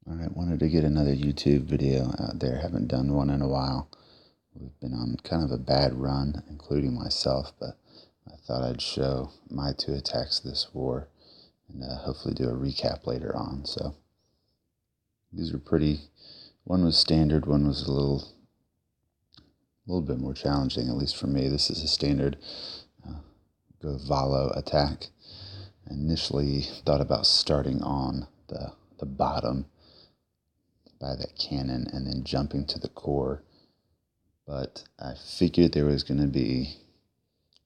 Alright, wanted to get another YouTube video out there. Haven't done one in a while. We've been on kind of a bad run, including myself, but I thought I'd show my two attacks this war and hopefully do a recap later on. So these were one was standard, one was a little bit more challenging, at least for me. This is a standard GoVaLo attack. I initially thought about starting on the bottom by that cannon and then jumping to the core, but I figured there was going to be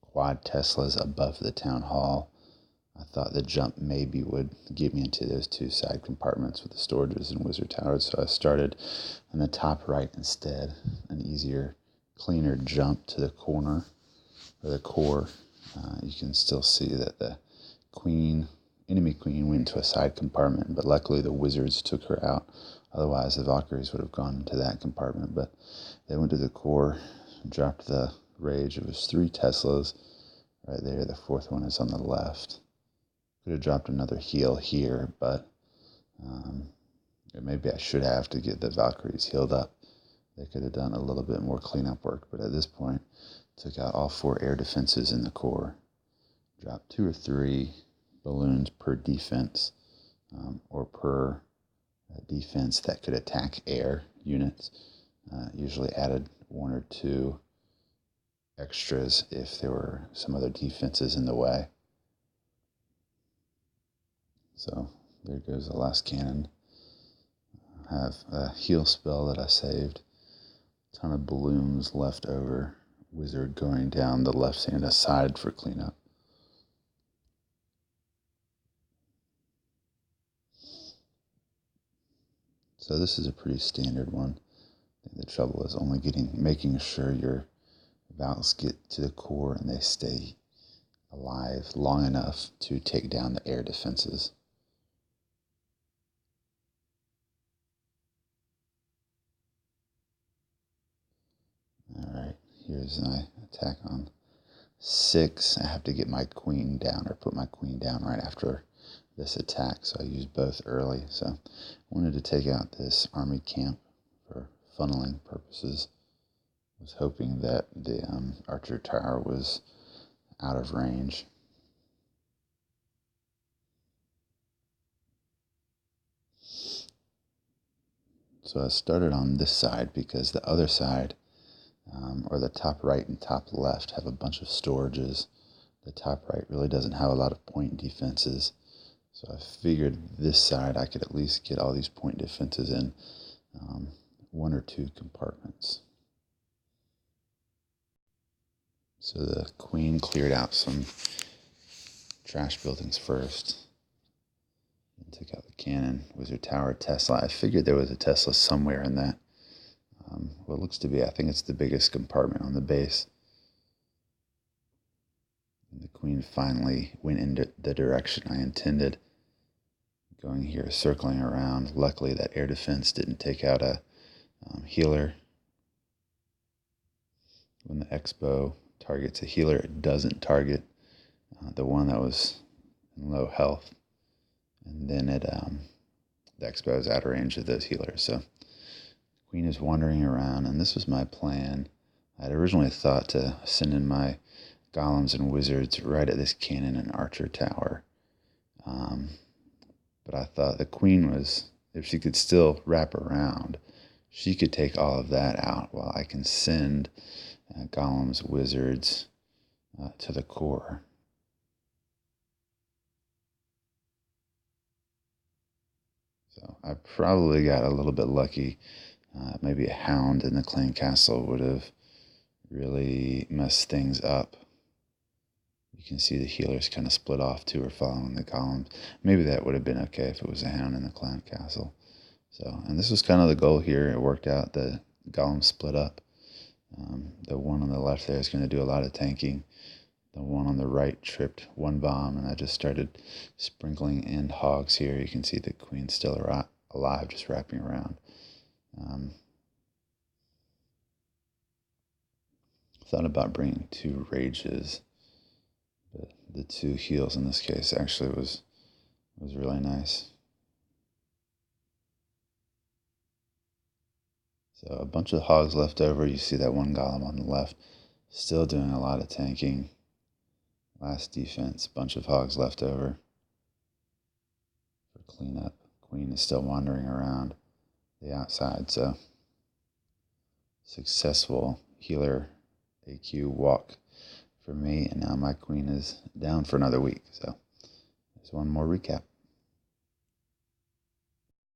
quad Teslas above the town hall. I thought the jump maybe would get me into those two side compartments with the storages and wizard towers, so I started on the top right instead, an easier, cleaner jump to the corner, or the core. You can still see that the enemy queen went into a side compartment, but luckily the wizards took her out. Otherwise, the Valkyries would have gone into that compartment, but they went to the core, dropped the rage. It was 3 Teslas right there. The 4th one is on the left. Could have dropped another heal here, but maybe I should have to get the Valkyries healed up. They could have done a little bit more cleanup work, but at this point, took out all 4 air defenses in the core. Dropped 2 or 3 balloons per defense, or per defense that could attack air units. Usually added 1 or 2 extras if there were some other defenses in the way. So there goes the last cannon. I have a heal spell that I saved. A ton of balloons left over. Wizard going down the left hand side for cleanup. So this is a pretty standard one. I think the trouble is only making sure your Vals get to the core and they stay alive long enough to take down the air defenses. Alright, here's my attack on 6. I have to get my queen down, or put my queen down right after this attack, so I used both early. So I wanted to take out this army camp for funneling purposes. I was hoping that the archer tower was out of range. So I started on this side because the other side, or the top right and top left, have a bunch of storages. The top right really doesn't have a lot of point defenses. So I figured this side I could at least get all these point defenses in 1 or 2 compartments. So the queen cleared out some trash buildings first. And took out the cannon, wizard tower, Tesla. I figured there was a Tesla somewhere in that. What looks to be, I think it's the biggest compartment on the base. And the queen finally went in the direction I intended. Going here, circling around. Luckily, that air defense didn't take out a healer. When the X-bow targets a healer, it doesn't target the one that was in low health. And then the X-bow is out of range of those healers. So queen is wandering around, and this was my plan. I had originally thought to send in my golems and wizards right at this cannon and archer tower. But I thought the queen was, if she could still wrap around, she could take all of that out while I can send golems, wizards to the core. So I probably got a little bit lucky. Maybe a hound in the clan castle would have really messed things up. You can see the healers kind of split off. 2 are following the golems. Maybe that would have been okay if it was a hound in the clan castle. So, and this was kind of the goal here. It worked out. The golems split up. The one on the left there is going to do a lot of tanking. The one on the right tripped 1 bomb, and I just started sprinkling in hogs here. You can see the queen's still alive, just wrapping around. Thought about bringing 2 rages, but the 2 heals in this case actually was really nice. So a bunch of hogs left over. You see that one golem on the left, still doing a lot of tanking. Last defense, bunch of hogs left over for cleanup. Queen is still wandering around the outside, so successful healer AQ walk for me, and now my queen is down for another week. So there's one more recap.